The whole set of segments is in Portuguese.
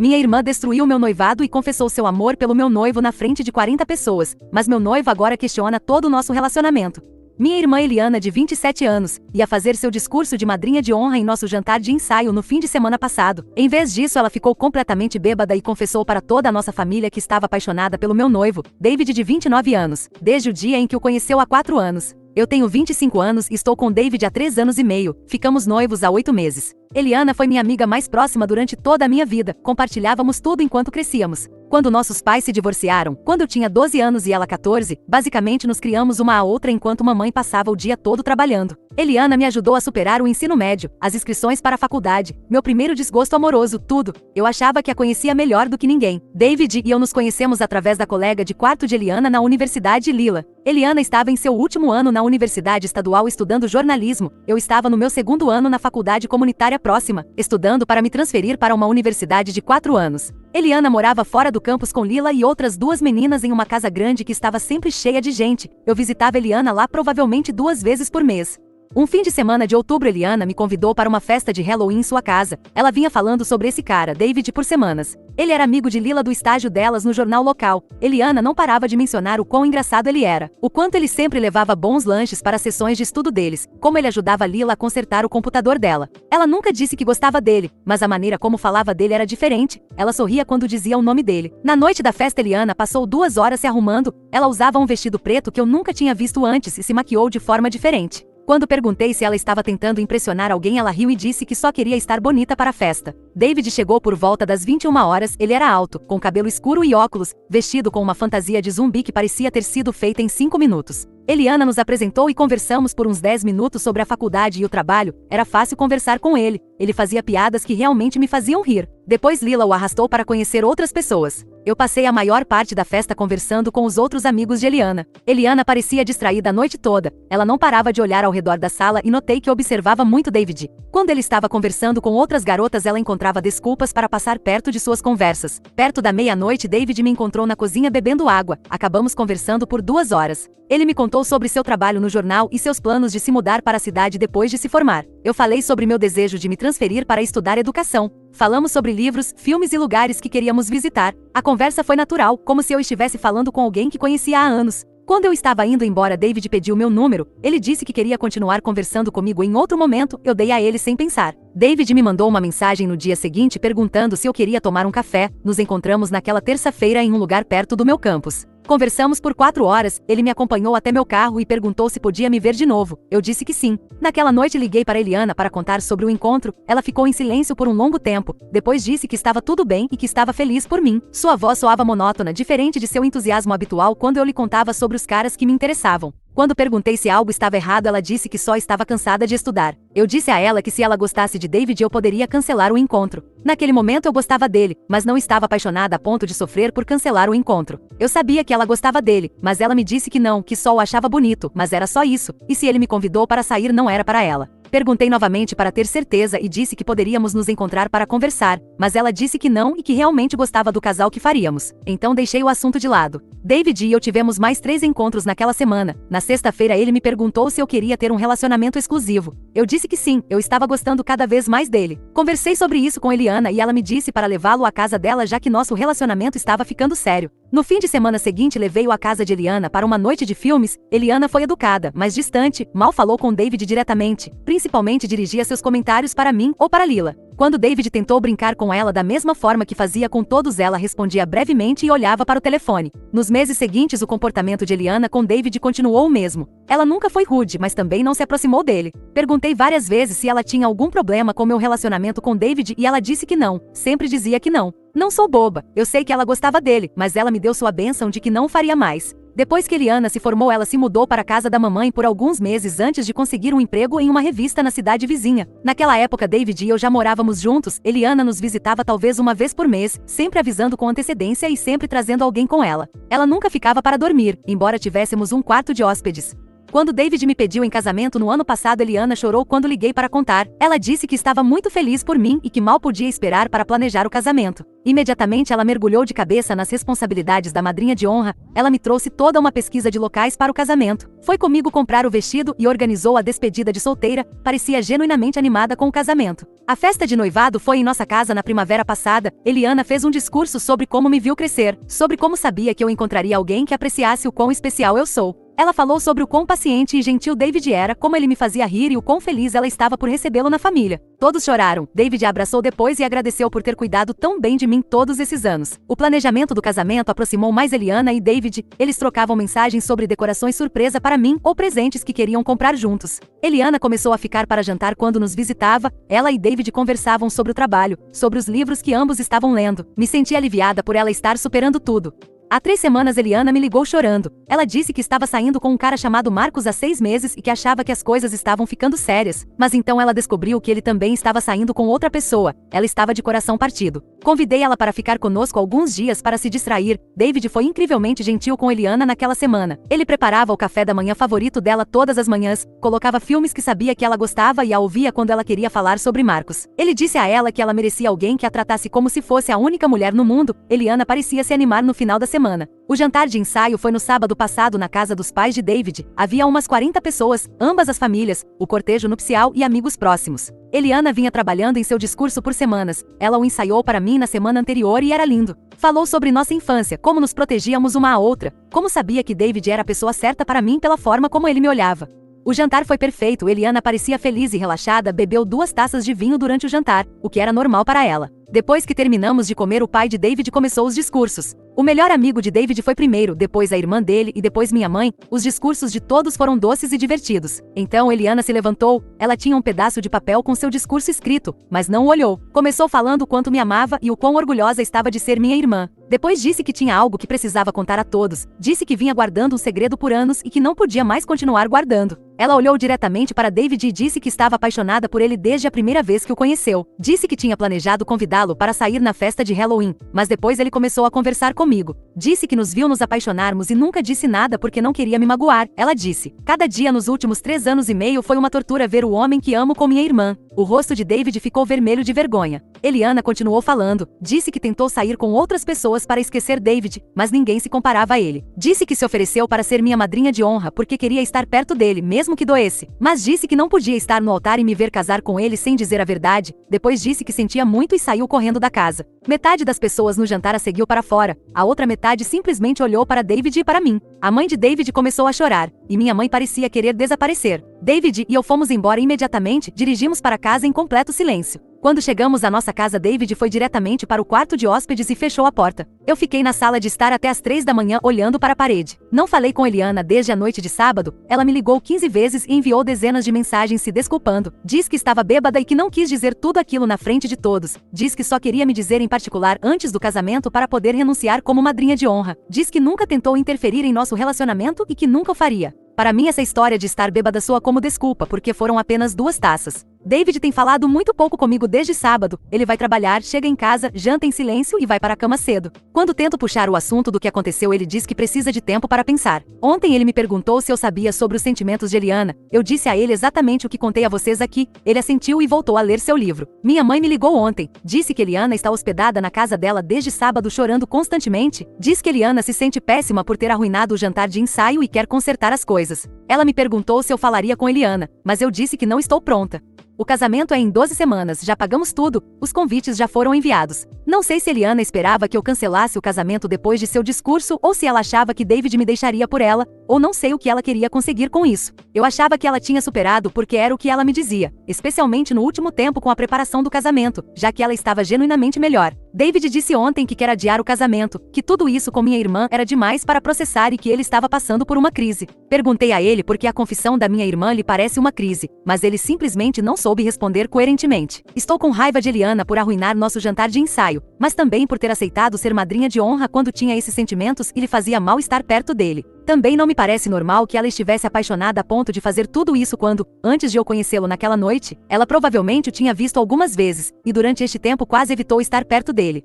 Minha irmã destruiu meu noivado e confessou seu amor pelo meu noivo na frente de 40 pessoas, mas meu noivo agora questiona todo o nosso relacionamento. Minha irmã Eliana, de 27 anos, ia fazer seu discurso de madrinha de honra em nosso jantar de ensaio no fim de semana passado. Em vez disso, ela ficou completamente bêbada e confessou para toda a nossa família que estava apaixonada pelo meu noivo, David, de 29 anos, desde o dia em que o conheceu há 4 anos. Eu tenho 25 anos e estou com David há 3 anos e meio, ficamos noivos há 8 meses. Eliana foi minha amiga mais próxima durante toda a minha vida, compartilhávamos tudo enquanto crescíamos. Quando nossos pais se divorciaram, quando eu tinha 12 anos e ela 14, basicamente nos criamos uma à outra enquanto mamãe passava o dia todo trabalhando. Eliana me ajudou a superar o ensino médio, as inscrições para a faculdade, meu primeiro desgosto amoroso, tudo. Eu achava que a conhecia melhor do que ninguém. David e eu nos conhecemos através da colega de quarto de Eliana na Universidade Lila. Eliana estava em seu último ano na Universidade Estadual estudando jornalismo, eu estava no meu 2º ano na faculdade comunitária próxima, estudando para me transferir para uma universidade de 4 anos. Eliana morava fora do campus com Lila e outras 2 meninas em uma casa grande que estava sempre cheia de gente. Eu visitava Eliana lá provavelmente 2 vezes por mês. Um fim de semana de outubro, Eliana me convidou para uma festa de Halloween em sua casa. Ela vinha falando sobre esse cara, David, por semanas. Ele era amigo de Lila do estágio delas no jornal local. Eliana não parava de mencionar o quão engraçado ele era, o quanto ele sempre levava bons lanches para as sessões de estudo deles, como ele ajudava Lila a consertar o computador dela. Ela nunca disse que gostava dele, mas a maneira como falava dele era diferente. Ela sorria quando dizia o nome dele. Na noite da festa, Eliana passou 2 horas se arrumando. Ela usava um vestido preto que eu nunca tinha visto antes e se maquiou de forma diferente. Quando perguntei se ela estava tentando impressionar alguém, ela riu e disse que só queria estar bonita para a festa. David chegou por volta das 21 horas, ele era alto, com cabelo escuro e óculos, vestido com uma fantasia de zumbi que parecia ter sido feita em 5 minutos. Eliana nos apresentou e conversamos por uns 10 minutos sobre a faculdade e o trabalho. Era fácil conversar com ele. Ele fazia piadas que realmente me faziam rir. Depois Lila o arrastou para conhecer outras pessoas. Eu passei a maior parte da festa conversando com os outros amigos de Eliana. Eliana parecia distraída a noite toda. Ela não parava de olhar ao redor da sala e notei que observava muito David. Quando ele estava conversando com outras garotas, ela encontrava desculpas para passar perto de suas conversas. Perto da meia-noite, David me encontrou na cozinha bebendo água. Acabamos conversando por 2 horas. Ele me contou sobre seu trabalho no jornal e seus planos de se mudar para a cidade depois de se formar. Eu falei sobre meu desejo de me transferir para estudar educação. Falamos sobre livros, filmes e lugares que queríamos visitar. A conversa foi natural, como se eu estivesse falando com alguém que conhecia há anos. Quando eu estava indo embora, David pediu meu número. Ele disse que queria continuar conversando comigo em outro momento. Eu dei a ele sem pensar. David me mandou uma mensagem no dia seguinte perguntando se eu queria tomar um café. Nos encontramos naquela terça-feira em um lugar perto do meu campus. Conversamos por 4 horas, ele me acompanhou até meu carro e perguntou se podia me ver de novo. Eu disse que sim. Naquela noite liguei para Eliana para contar sobre o encontro. Ela ficou em silêncio por um longo tempo. Depois disse que estava tudo bem e que estava feliz por mim. Sua voz soava monótona, diferente de seu entusiasmo habitual quando eu lhe contava sobre os caras que me interessavam. Quando perguntei se algo estava errado, ela disse que só estava cansada de estudar. Eu disse a ela que se ela gostasse de David eu poderia cancelar o encontro. Naquele momento eu gostava dele, mas não estava apaixonada a ponto de sofrer por cancelar o encontro. Eu sabia que ela gostava dele, mas ela me disse que não, que só o achava bonito, mas era só isso. E se ele me convidou para sair, não era para ela. Perguntei novamente para ter certeza e disse que poderíamos nos encontrar para conversar, mas ela disse que não e que realmente gostava do casal que faríamos. Então deixei o assunto de lado. David e eu tivemos mais 3 encontros naquela semana. Na sexta-feira ele me perguntou se eu queria ter um relacionamento exclusivo. Eu disse que sim, eu estava gostando cada vez mais dele. Conversei sobre isso com Eliana e ela me disse para levá-lo à casa dela já que nosso relacionamento estava ficando sério. No fim de semana seguinte levei-o à casa de Eliana para uma noite de filmes. Eliana foi educada, mas distante, mal falou com David diretamente. Principalmente dirigia seus comentários para mim ou para Lila. Quando David tentou brincar com ela da mesma forma que fazia com todos, ela respondia brevemente e olhava para o telefone. Nos meses seguintes o comportamento de Eliana com David continuou o mesmo. Ela nunca foi rude, mas também não se aproximou dele. Perguntei várias vezes se ela tinha algum problema com meu relacionamento com David e ela disse que não, sempre dizia que não. Não sou boba, eu sei que ela gostava dele, mas ela me deu sua bênção de que não faria mais. Depois que Eliana se formou, ela se mudou para a casa da mamãe por alguns meses antes de conseguir um emprego em uma revista na cidade vizinha. Naquela época, David e eu já morávamos juntos. Eliana nos visitava talvez uma vez por mês, sempre avisando com antecedência e sempre trazendo alguém com ela. Ela nunca ficava para dormir, embora tivéssemos um quarto de hóspedes. Quando David me pediu em casamento no ano passado, Eliana chorou quando liguei para contar. Ela disse que estava muito feliz por mim e que mal podia esperar para planejar o casamento. Imediatamente ela mergulhou de cabeça nas responsabilidades da madrinha de honra. Ela me trouxe toda uma pesquisa de locais para o casamento. Foi comigo comprar o vestido e organizou a despedida de solteira. Parecia genuinamente animada com o casamento. A festa de noivado foi em nossa casa na primavera passada. Eliana fez um discurso sobre como me viu crescer, sobre como sabia que eu encontraria alguém que apreciasse o quão especial eu sou. Ela falou sobre o quão paciente e gentil David era, como ele me fazia rir e o quão feliz ela estava por recebê-lo na família. Todos choraram. David a abraçou depois e agradeceu por ter cuidado tão bem de mim todos esses anos. O planejamento do casamento aproximou mais Eliana e David. Eles trocavam mensagens sobre decorações surpresa para mim ou presentes que queriam comprar juntos. Eliana começou a ficar para jantar quando nos visitava. Ela e David conversavam sobre o trabalho, sobre os livros que ambos estavam lendo. Me senti aliviada por ela estar superando tudo. Há 3 semanas Eliana me ligou chorando. Ela disse que estava saindo com um cara chamado Marcos há 6 meses e que achava que as coisas estavam ficando sérias. Mas então ela descobriu que ele também estava saindo com outra pessoa. Ela estava de coração partido. Convidei ela para ficar conosco alguns dias para se distrair. David foi incrivelmente gentil com Eliana naquela semana. Ele preparava o café da manhã favorito dela todas as manhãs, colocava filmes que sabia que ela gostava e a ouvia quando ela queria falar sobre Marcos. Ele disse a ela que ela merecia alguém que a tratasse como se fosse a única mulher no mundo. Eliana parecia se animar no final da semana. O jantar de ensaio foi no sábado passado na casa dos pais de David. Havia umas 40 pessoas, ambas as famílias, o cortejo nupcial e amigos próximos. Eliana vinha trabalhando em seu discurso por semanas. Ela o ensaiou para mim na semana anterior e era lindo. Falou sobre nossa infância, como nos protegíamos uma à outra, como sabia que David era a pessoa certa para mim pela forma como ele me olhava. O jantar foi perfeito. Eliana parecia feliz e relaxada, bebeu 2 taças de vinho durante o jantar, o que era normal para ela. Depois que terminamos de comer, o pai de David começou os discursos. O melhor amigo de David foi primeiro, depois a irmã dele e depois minha mãe. Os discursos de todos foram doces e divertidos. Então Eliana se levantou. Ela tinha um pedaço de papel com seu discurso escrito, mas não o olhou. Começou falando o quanto me amava e o quão orgulhosa estava de ser minha irmã. Depois disse que tinha algo que precisava contar a todos. Disse que vinha guardando um segredo por anos e que não podia mais continuar guardando. Ela olhou diretamente para David e disse que estava apaixonada por ele desde a primeira vez que o conheceu. Disse que tinha planejado convidá-lo para sair na festa de Halloween, mas depois ele começou a conversar comigo. Disse que nos viu nos apaixonarmos e nunca disse nada porque não queria me magoar. Ela disse: cada dia nos últimos 3 anos e meio foi uma tortura ver o homem que amo com minha irmã. O rosto de David ficou vermelho de vergonha. Eliana continuou falando. Disse que tentou sair com outras pessoas para esquecer David, mas ninguém se comparava a ele. Disse que se ofereceu para ser minha madrinha de honra porque queria estar perto dele, mesmo que doesse. Mas disse que não podia estar no altar e me ver casar com ele sem dizer a verdade. Depois disse que sentia muito e saiu correndo da casa. Metade das pessoas no jantar a seguiu para fora. A outra metade simplesmente olhou para David e para mim. A mãe de David começou a chorar, e minha mãe parecia querer desaparecer. David e eu fomos embora imediatamente. Dirigimos para casa em completo silêncio. Quando chegamos à nossa casa, David foi diretamente para o quarto de hóspedes e fechou a porta. Eu fiquei na sala de estar até as 3 da manhã olhando para a parede. Não falei com Eliana desde a noite de sábado. Ela me ligou 15 vezes e enviou dezenas de mensagens se desculpando. Diz que estava bêbada e que não quis dizer tudo aquilo na frente de todos. Diz que só queria me dizer em particular antes do casamento para poder renunciar como madrinha de honra. Diz que nunca tentou interferir em nosso relacionamento e que nunca o faria. Para mim, essa história de estar bêbada soa como desculpa, porque foram apenas 2 taças. David tem falado muito pouco comigo desde sábado. Ele vai trabalhar, chega em casa, janta em silêncio e vai para a cama cedo. Quando tento puxar o assunto do que aconteceu, ele diz que precisa de tempo para pensar. Ontem ele me perguntou se eu sabia sobre os sentimentos de Eliana. Eu disse a ele exatamente o que contei a vocês aqui. Ele assentiu e voltou a ler seu livro. Minha mãe me ligou ontem. Disse que Eliana está hospedada na casa dela desde sábado, chorando constantemente. Diz que Eliana se sente péssima por ter arruinado o jantar de ensaio e quer consertar as coisas. Ela me perguntou se eu falaria com Eliana, mas eu disse que não estou pronta. O casamento é em 12 semanas, já pagamos tudo, os convites já foram enviados. Não sei se Eliana esperava que eu cancelasse o casamento depois de seu discurso ou se ela achava que David me deixaria por ela, ou não sei o que ela queria conseguir com isso. Eu achava que ela tinha superado porque era o que ela me dizia, especialmente no último tempo com a preparação do casamento, já que ela estava genuinamente melhor. David disse ontem que quer adiar o casamento, que tudo isso com minha irmã era demais para processar e que ele estava passando por uma crise. Perguntei a ele por que a confissão da minha irmã lhe parece uma crise, mas ele simplesmente não soube responder coerentemente. Estou com raiva de Eliana por arruinar nosso jantar de ensaio, mas também por ter aceitado ser madrinha de honra quando tinha esses sentimentos e lhe fazia mal estar perto dele. Também não me parece normal que ela estivesse apaixonada a ponto de fazer tudo isso quando, antes de eu conhecê-lo naquela noite, ela provavelmente o tinha visto algumas vezes, e durante este tempo quase evitou estar perto dele.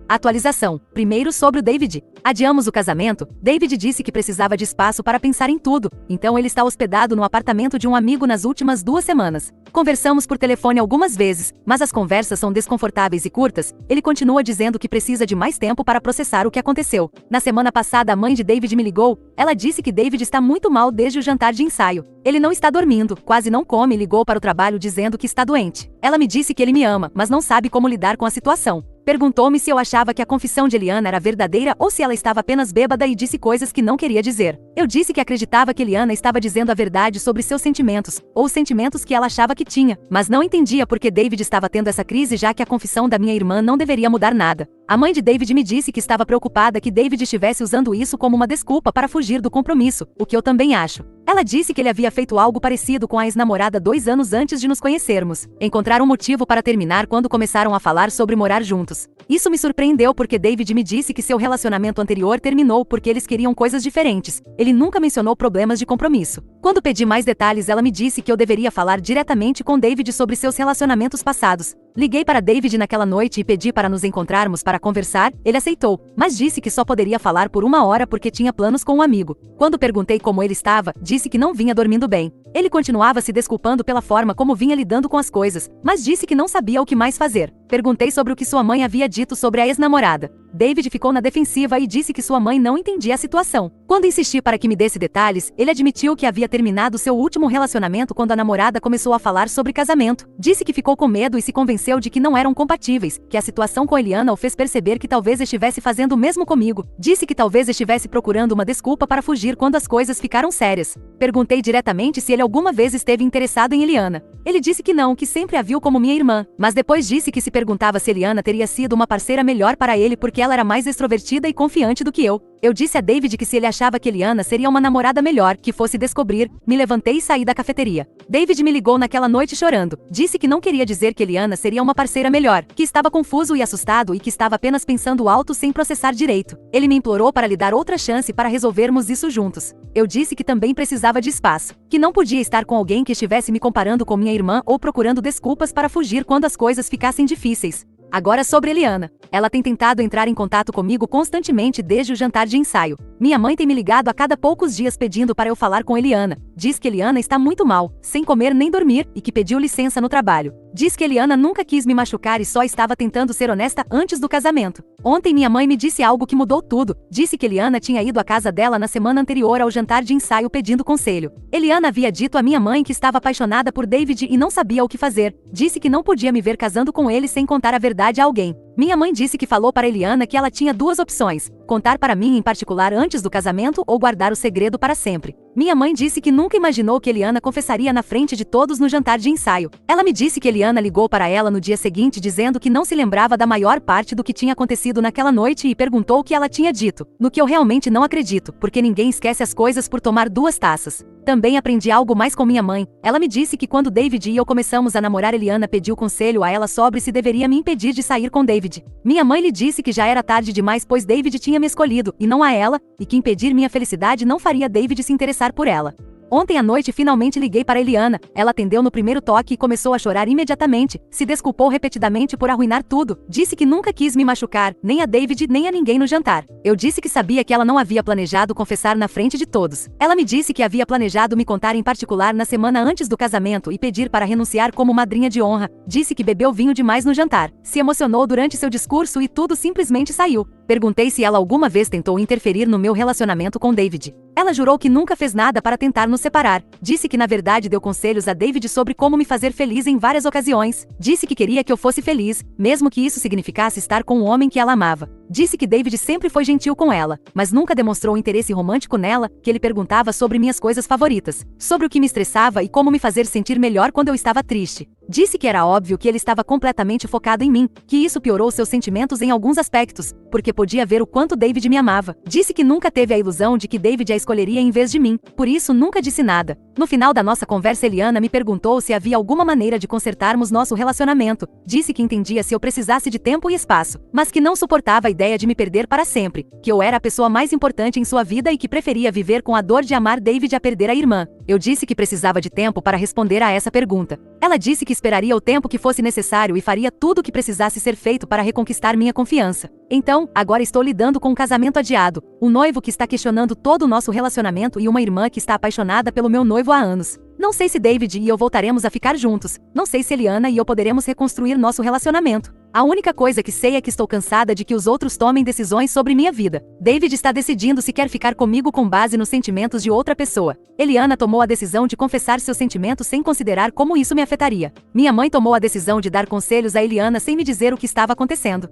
Atualização. Primeiro sobre o David. Adiamos o casamento. David disse que precisava de espaço para pensar em tudo, então ele está hospedado no apartamento de um amigo nas últimas 2 semanas. Conversamos por telefone algumas vezes, mas as conversas são desconfortáveis e curtas. Ele continua dizendo que precisa de mais tempo para processar o que aconteceu. Na semana passada, a mãe de David me ligou. Ela disse que David está muito mal desde o jantar de ensaio. Ele não está dormindo, quase não come e ligou para o trabalho dizendo que está doente. Ela me disse que ele me ama, mas não sabe como lidar com a situação. Perguntou-me se eu achava que a confissão de Eliana era verdadeira ou se ela estava apenas bêbada e disse coisas que não queria dizer. Eu disse que acreditava que Eliana estava dizendo a verdade sobre seus sentimentos, ou os sentimentos que ela achava que tinha, mas não entendia por que David estava tendo essa crise, já que a confissão da minha irmã não deveria mudar nada. A mãe de David me disse que estava preocupada que David estivesse usando isso como uma desculpa para fugir do compromisso, o que eu também acho. Ela disse que ele havia feito algo parecido com a ex-namorada 2 anos antes de nos conhecermos. Encontraram um motivo para terminar quando começaram a falar sobre morar juntos. Isso me surpreendeu porque David me disse que seu relacionamento anterior terminou porque eles queriam coisas diferentes. Ele nunca mencionou problemas de compromisso. Quando pedi mais detalhes, ela me disse que eu deveria falar diretamente com David sobre seus relacionamentos passados. Liguei para David naquela noite e pedi para nos encontrarmos para conversar. Ele aceitou, mas disse que só poderia falar por 1 hora porque tinha planos com um amigo. Quando perguntei como ele estava, disse que não vinha dormindo bem. Ele continuava se desculpando pela forma como vinha lidando com as coisas, mas disse que não sabia o que mais fazer. Perguntei sobre o que sua mãe havia dito sobre a ex-namorada. David ficou na defensiva e disse que sua mãe não entendia a situação. Quando insisti para que me desse detalhes, ele admitiu que havia terminado seu último relacionamento quando a namorada começou a falar sobre casamento. Disse que ficou com medo e se convenceu de que não eram compatíveis, que a situação com Eliana o fez perceber que talvez estivesse fazendo o mesmo comigo. Disse que talvez estivesse procurando uma desculpa para fugir quando as coisas ficaram sérias. Perguntei diretamente se ele alguma vez esteve interessado em Eliana. Ele disse que não, que sempre a viu como minha irmã, mas depois disse que se perguntava se Eliana teria sido uma parceira melhor para ele porque ela era mais extrovertida e confiante do que eu. Eu disse a David que se ele achava que Eliana seria uma namorada melhor, que fosse descobrir. Me levantei e saí da cafeteria. David me ligou naquela noite chorando. Disse que não queria dizer que Eliana seria uma parceira melhor, que estava confuso e assustado e que estava apenas pensando alto sem processar direito. Ele me implorou para lhe dar outra chance para resolvermos isso juntos. Eu disse que também precisava de espaço, que não podia estar com alguém que estivesse me comparando com minha irmã ou procurando desculpas para fugir quando as coisas ficassem difíceis. Agora sobre Eliana. Ela tem tentado entrar em contato comigo constantemente desde o jantar de ensaio. Minha mãe tem me ligado a cada poucos dias pedindo para eu falar com Eliana. Diz que Eliana está muito mal, sem comer nem dormir, e que pediu licença no trabalho. Diz que Eliana nunca quis me machucar e só estava tentando ser honesta antes do casamento. Ontem minha mãe me disse algo que mudou tudo. Disse que Eliana tinha ido à casa dela na semana anterior ao jantar de ensaio pedindo conselho. Eliana havia dito à minha mãe que estava apaixonada por David e não sabia o que fazer. Disse que não podia me ver casando com ele sem contar a verdade a alguém. Minha mãe disse que falou para Eliana que ela tinha 2 opções: contar para mim em particular antes do casamento ou guardar o segredo para sempre. Minha mãe disse que nunca imaginou que Eliana confessaria na frente de todos no jantar de ensaio. Ela me disse que Eliana ligou para ela no dia seguinte dizendo que não se lembrava da maior parte do que tinha acontecido naquela noite e perguntou o que ela tinha dito, no que eu realmente não acredito, porque ninguém esquece as coisas por tomar 2 taças. Também aprendi algo mais com minha mãe. Ela me disse que quando David e eu começamos a namorar, Eliana pediu conselho a ela sobre se deveria me impedir de sair com David. Minha mãe lhe disse que já era tarde demais pois David tinha me escolhido, e não a ela, e que impedir minha felicidade não faria David se interessar por ela. Ontem à noite finalmente liguei para Eliana. Ela atendeu no primeiro toque e começou a chorar imediatamente. Se desculpou repetidamente por arruinar tudo. Disse que nunca quis me machucar, nem a David nem a ninguém no jantar. Eu disse que sabia que ela não havia planejado confessar na frente de todos. Ela me disse que havia planejado me contar em particular na semana antes do casamento e pedir para renunciar como madrinha de honra. Disse que bebeu vinho demais no jantar. Se emocionou durante seu discurso e tudo simplesmente saiu. Perguntei se ela alguma vez tentou interferir no meu relacionamento com David. Ela jurou que nunca fez nada para tentar nos separar. Disse que na verdade deu conselhos a David sobre como me fazer feliz em várias ocasiões. Disse que queria que eu fosse feliz, mesmo que isso significasse estar com um homem que ela amava. Disse que David sempre foi gentil com ela, mas nunca demonstrou interesse romântico nela, que ele perguntava sobre minhas coisas favoritas, sobre o que me estressava e como me fazer sentir melhor quando eu estava triste. Disse que era óbvio que ele estava completamente focado em mim, que isso piorou seus sentimentos em alguns aspectos, porque podia ver o quanto David me amava. Disse que nunca teve a ilusão de que David a escolheria em vez de mim, por isso nunca disse nada. No final da nossa conversa, Eliana me perguntou se havia alguma maneira de consertarmos nosso relacionamento. Disse que entendia se eu precisasse de tempo e espaço, mas que não suportava a ideia de me perder para sempre, que eu era a pessoa mais importante em sua vida e que preferia viver com a dor de amar David a perder a irmã. Eu disse que precisava de tempo para responder a essa pergunta. Ela disse que esperaria o tempo que fosse necessário e faria tudo o que precisasse ser feito para reconquistar minha confiança. Então, agora estou lidando com um casamento adiado, um noivo que está questionando todo o nosso relacionamento e uma irmã que está apaixonada pelo meu noivo há anos. Não sei se David e eu voltaremos a ficar juntos. Não sei se Eliana e eu poderemos reconstruir nosso relacionamento. A única coisa que sei é que estou cansada de que os outros tomem decisões sobre minha vida. David está decidindo se quer ficar comigo com base nos sentimentos de outra pessoa. Eliana tomou a decisão de confessar seus sentimentos sem considerar como isso me afetaria. Minha mãe tomou a decisão de dar conselhos a Eliana sem me dizer o que estava acontecendo.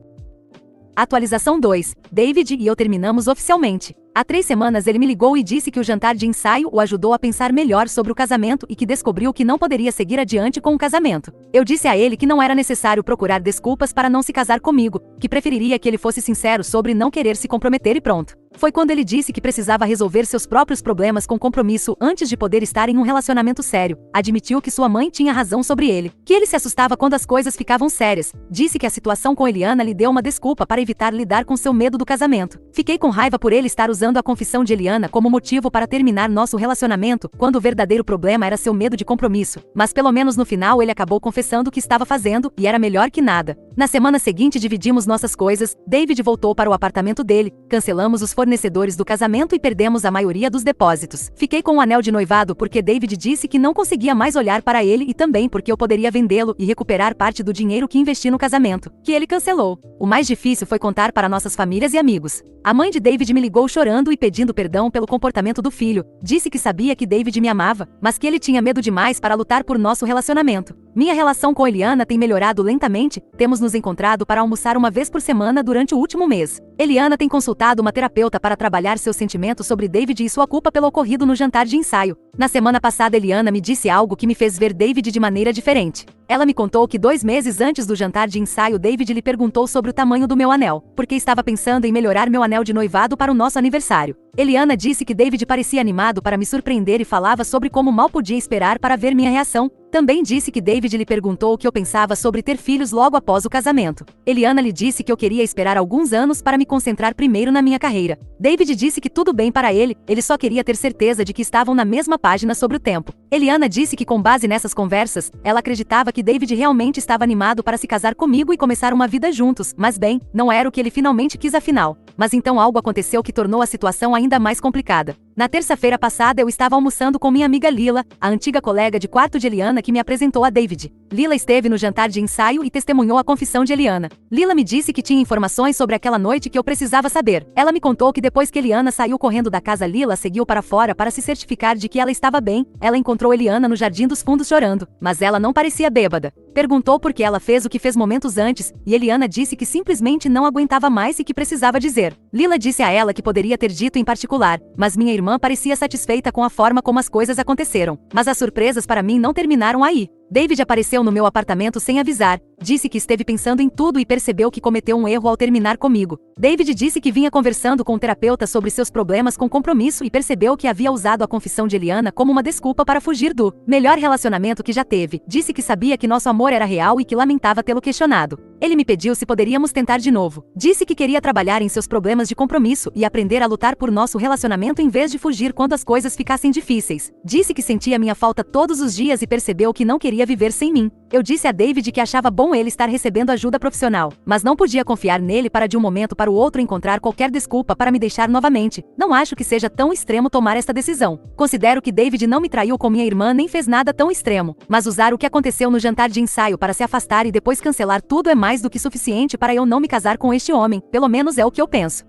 Atualização 2. David e eu terminamos oficialmente. Há 3 semanas ele me ligou e disse que o jantar de ensaio o ajudou a pensar melhor sobre o casamento e que descobriu que não poderia seguir adiante com o casamento. Eu disse a ele que não era necessário procurar desculpas para não se casar comigo, que preferiria que ele fosse sincero sobre não querer se comprometer e pronto. Foi quando ele disse que precisava resolver seus próprios problemas com compromisso antes de poder estar em um relacionamento sério. Admitiu que sua mãe tinha razão sobre ele, que ele se assustava quando as coisas ficavam sérias. Disse que a situação com Eliana lhe deu uma desculpa para evitar lidar com seu medo do casamento. Fiquei com raiva por ele estar usando a confissão de Eliana como motivo para terminar nosso relacionamento, quando o verdadeiro problema era seu medo de compromisso. Mas pelo menos no final ele acabou confessando o que estava fazendo, e era melhor que nada. Na semana seguinte dividimos nossas coisas, David voltou para o apartamento dele, cancelamos os fornecedores do casamento e perdemos a maioria dos depósitos. Fiquei com o anel de noivado porque David disse que não conseguia mais olhar para ele e também porque eu poderia vendê-lo e recuperar parte do dinheiro que investi no casamento, que ele cancelou. O mais difícil foi contar para nossas famílias e amigos. A mãe de David me ligou chorando e pedindo perdão pelo comportamento do filho. Disse que sabia que David me amava, mas que ele tinha medo demais para lutar por nosso relacionamento. Minha relação com Eliana tem melhorado lentamente, temos nos encontrado para almoçar uma vez por semana durante o último mês. Eliana tem consultado uma terapeuta para trabalhar seus sentimentos sobre David e sua culpa pelo ocorrido no jantar de ensaio. Na semana passada Eliana me disse algo que me fez ver David de maneira diferente. Ela me contou que 2 meses antes do jantar de ensaio David lhe perguntou sobre o tamanho do meu anel, porque estava pensando em melhorar meu anel de noivado para o nosso aniversário. Eliana disse que David parecia animado para me surpreender e falava sobre como mal podia esperar para ver minha reação. Também disse que David lhe perguntou o que eu pensava sobre ter filhos logo após o casamento. Eliana lhe disse que eu queria esperar alguns anos para me concentrar primeiro na minha carreira. David disse que tudo bem para ele só queria ter certeza de que estavam na mesma página sobre o tempo. Eliana disse que com base nessas conversas, ela acreditava que David realmente estava animado para se casar comigo e começar uma vida juntos, mas bem, não era o que ele finalmente quis afinal. Mas então algo aconteceu que tornou a situação ainda mais complicada. Na terça-feira passada eu estava almoçando com minha amiga Lila, a antiga colega de quarto de Eliana que me apresentou a David. Lila esteve no jantar de ensaio e testemunhou a confissão de Eliana. Lila me disse que tinha informações sobre aquela noite que eu precisava saber. Ela me contou que depois que Eliana saiu correndo da casa, Lila seguiu para fora para se certificar de que ela estava bem. Ela encontrou Eliana no Jardim dos Fundos chorando, mas ela não parecia bêbada. Perguntou por que ela fez o que fez momentos antes, e Eliana disse que simplesmente não aguentava mais e que precisava dizer. Lila disse a ela que poderia ter dito em particular, mas minha irmã parecia satisfeita com a forma como as coisas aconteceram. Mas as surpresas para mim não terminaram aí. David apareceu no meu apartamento sem avisar, disse que esteve pensando em tudo e percebeu que cometeu um erro ao terminar comigo. David disse que vinha conversando com o terapeuta sobre seus problemas com compromisso e percebeu que havia usado a confissão de Eliana como uma desculpa para fugir do melhor relacionamento que já teve. Disse que sabia que nosso amor era real e que lamentava tê-lo questionado. Ele me pediu se poderíamos tentar de novo. Disse que queria trabalhar em seus problemas de compromisso e aprender a lutar por nosso relacionamento em vez de fugir quando as coisas ficassem difíceis. Disse que sentia minha falta todos os dias e percebeu que não queria viver sem mim. Eu disse a David que achava bom ele estar recebendo ajuda profissional, mas não podia confiar nele para de um momento para o outro encontrar qualquer desculpa para me deixar novamente. Não acho que seja tão extremo tomar esta decisão. Considero que David não me traiu com minha irmã nem fez nada tão extremo, mas usar o que aconteceu no jantar de ensaio para se afastar e depois cancelar tudo é mais do que suficiente para eu não me casar com este homem, pelo menos é o que eu penso.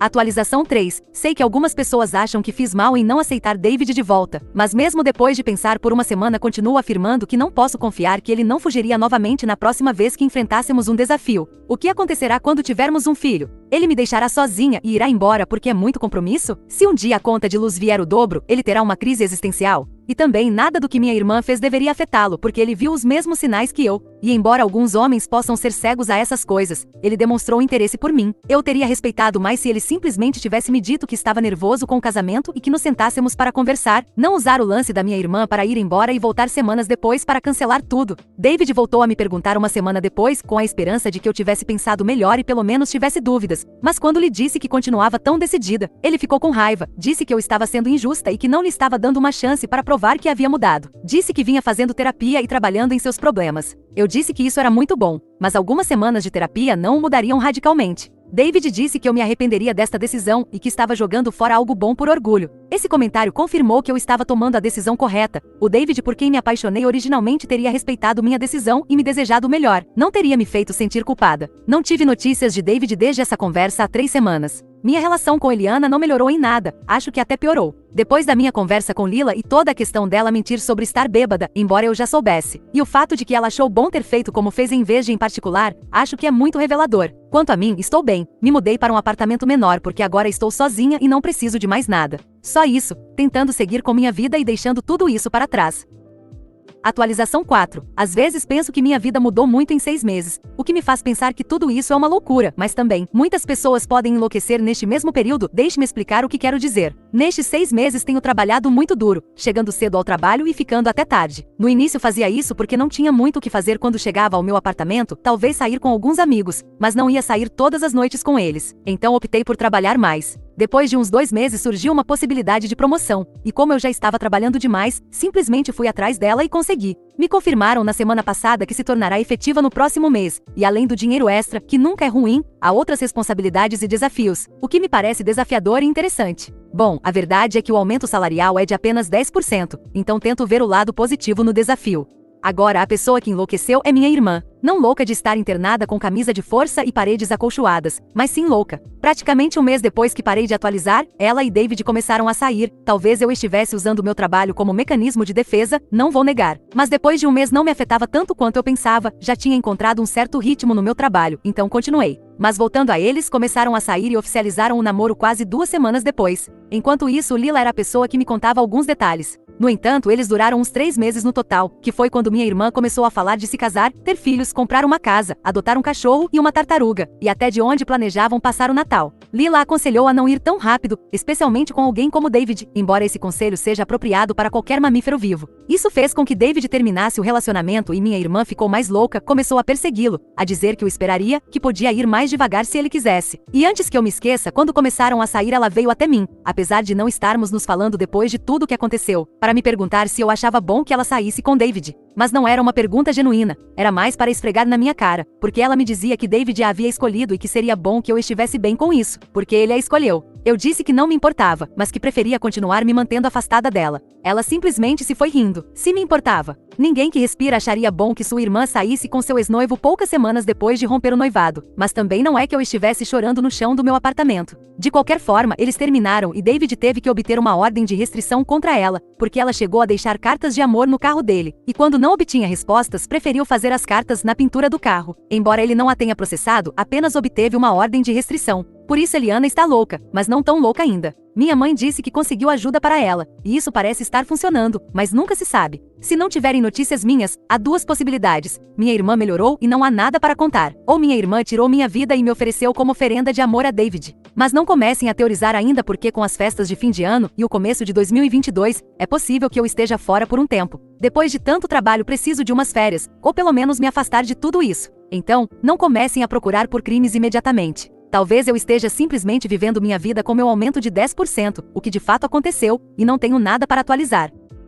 Atualização 3. Sei que algumas pessoas acham que fiz mal em não aceitar David de volta, mas mesmo depois de pensar por uma semana continuo afirmando que não posso confiar que ele não fugiria novamente na próxima vez que enfrentássemos um desafio. O que acontecerá quando tivermos um filho? Ele me deixará sozinha e irá embora porque é muito compromisso? Se um dia a conta de luz vier o dobro, ele terá uma crise existencial? E também nada do que minha irmã fez deveria afetá-lo, porque ele viu os mesmos sinais que eu. E embora alguns homens possam ser cegos a essas coisas, ele demonstrou interesse por mim. Eu teria respeitado mais se ele simplesmente tivesse me dito que estava nervoso com o casamento e que nos sentássemos para conversar, não usar o lance da minha irmã para ir embora e voltar semanas depois para cancelar tudo. David voltou a me perguntar uma semana depois, com a esperança de que eu tivesse pensado melhor e pelo menos tivesse dúvidas, mas quando lhe disse que continuava tão decidida, ele ficou com raiva, disse que eu estava sendo injusta e que não lhe estava dando uma chance para provar que havia mudado. Disse que vinha fazendo terapia e trabalhando em seus problemas. Eu disse que isso era muito bom, mas algumas semanas de terapia não o mudariam radicalmente. David disse que eu me arrependeria desta decisão e que estava jogando fora algo bom por orgulho. Esse comentário confirmou que eu estava tomando a decisão correta. O David por quem me apaixonei originalmente teria respeitado minha decisão e me desejado o melhor. Não teria me feito sentir culpada. Não tive notícias de David desde essa conversa há 3 semanas. Minha relação com Eliana não melhorou em nada, acho que até piorou. Depois da minha conversa com Lila e toda a questão dela mentir sobre estar bêbada, embora eu já soubesse, e o fato de que ela achou bom ter feito como fez em vez de em particular, acho que é muito revelador. Quanto a mim, estou bem. Me mudei para um apartamento menor porque agora estou sozinha e não preciso de mais nada. Só isso, tentando seguir com minha vida e deixando tudo isso para trás. Atualização 4. Às vezes penso que minha vida mudou muito em 6 meses, o que me faz pensar que tudo isso é uma loucura, mas também, muitas pessoas podem enlouquecer neste mesmo período. Deixe-me explicar o que quero dizer. Nestes 6 meses tenho trabalhado muito duro, chegando cedo ao trabalho e ficando até tarde. No início fazia isso porque não tinha muito o que fazer quando chegava ao meu apartamento, talvez sair com alguns amigos, mas não ia sair todas as noites com eles. Então optei por trabalhar mais. Depois de uns 2 meses surgiu uma possibilidade de promoção, e como eu já estava trabalhando demais, simplesmente fui atrás dela e consegui. Me confirmaram na semana passada que se tornará efetiva no próximo mês, e além do dinheiro extra, que nunca é ruim, há outras responsabilidades e desafios, o que me parece desafiador e interessante. Bom, a verdade é que o aumento salarial é de apenas 10%, então tento ver o lado positivo no desafio. Agora a pessoa que enlouqueceu é minha irmã. Não louca de estar internada com camisa de força e paredes acolchoadas, mas sim louca. Praticamente um mês depois que parei de atualizar, ela e David começaram a sair. Talvez eu estivesse usando meu trabalho como mecanismo de defesa, não vou negar. Mas depois de um mês não me afetava tanto quanto eu pensava, já tinha encontrado um certo ritmo no meu trabalho, então continuei. Mas voltando a eles, começaram a sair e oficializaram o namoro quase 2 semanas depois. Enquanto isso, Lila era a pessoa que me contava alguns detalhes. No entanto, eles duraram uns 3 meses no total, que foi quando minha irmã começou a falar de se casar, ter filhos, comprar uma casa, adotar um cachorro e uma tartaruga, e até de onde planejavam passar o Natal. Lila aconselhou a não ir tão rápido, especialmente com alguém como David, embora esse conselho seja apropriado para qualquer mamífero vivo. Isso fez com que David terminasse o relacionamento e minha irmã ficou mais louca, começou a persegui-lo, a dizer que o esperaria, que podia ir mais devagar se ele quisesse. E antes que eu me esqueça, quando começaram a sair ela veio até mim, apesar de não estarmos nos falando depois de tudo o que aconteceu, para me perguntar se eu achava bom que ela saísse com David. Mas não era uma pergunta genuína, era mais para esfregar na minha cara, porque ela me dizia que David a havia escolhido e que seria bom que eu estivesse bem com isso, porque ele a escolheu. Eu disse que não me importava, mas que preferia continuar me mantendo afastada dela. Ela simplesmente se foi rindo. Se me importava. Ninguém que respira acharia bom que sua irmã saísse com seu ex-noivo poucas semanas depois de romper o noivado, mas também não é que eu estivesse chorando no chão do meu apartamento. De qualquer forma, eles terminaram e David teve que obter uma ordem de restrição contra ela, porque ela chegou a deixar cartas de amor no carro dele, e quando não obtinha respostas, preferiu fazer as cartas na pintura do carro. Embora ele não a tenha processado, apenas obteve uma ordem de restrição. Por isso Eliana está louca, mas não tão louca ainda. Minha mãe disse que conseguiu ajuda para ela, e isso parece estar funcionando, mas nunca se sabe. Se não tiverem notícias minhas, há 2 possibilidades. Minha irmã melhorou e não há nada para contar. Ou minha irmã tirou minha vida e me ofereceu como oferenda de amor a David. Mas não comecem a teorizar ainda porque com as festas de fim de ano e o começo de 2022, é possível que eu esteja fora por um tempo. Depois de tanto trabalho preciso de umas férias, ou pelo menos me afastar de tudo isso. Então, não comecem a procurar por crimes imediatamente. Talvez eu esteja simplesmente vivendo minha vida com meu aumento de 10%, o que de fato aconteceu, e não tenho nada para atualizar.